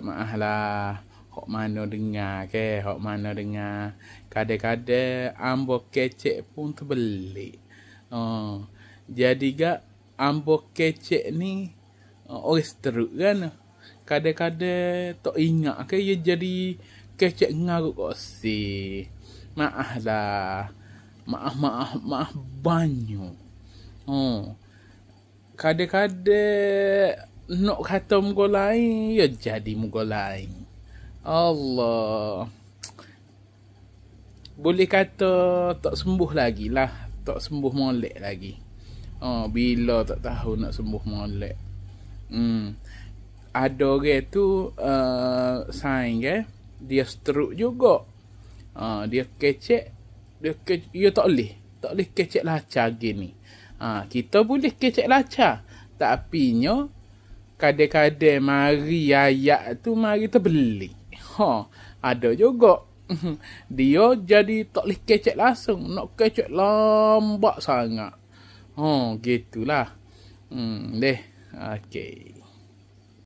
maaf lah. Hok mana dengar ke, hok mana dengar. Kadang-kadang ambo kecek pun terbelik. Jadi gak ambo kecek ni orang teruk kan. Kadang-kadang tak ingat ke ia jadi kecek ngarut kosi. Maaf lah. Maaf banyak. Kadang-kadang nak kata muka lain, ya jadi muka lain. Allah. Boleh kata tak sembuh lagi lah. Tak sembuh molek lagi. Bila tak tahu nak sembuh molek. Ada orang tu sign ke, dia stroke juga. Dia kecek, dia tak boleh kecek lacak gini. Kita boleh kecek lacak, tapi nyo kadang-kadang mari ayat tu mari terbeli. Ada juga. Dia jadi tak boleh kecek langsung, nak kecek lambat sangat. Gitulah. Okey.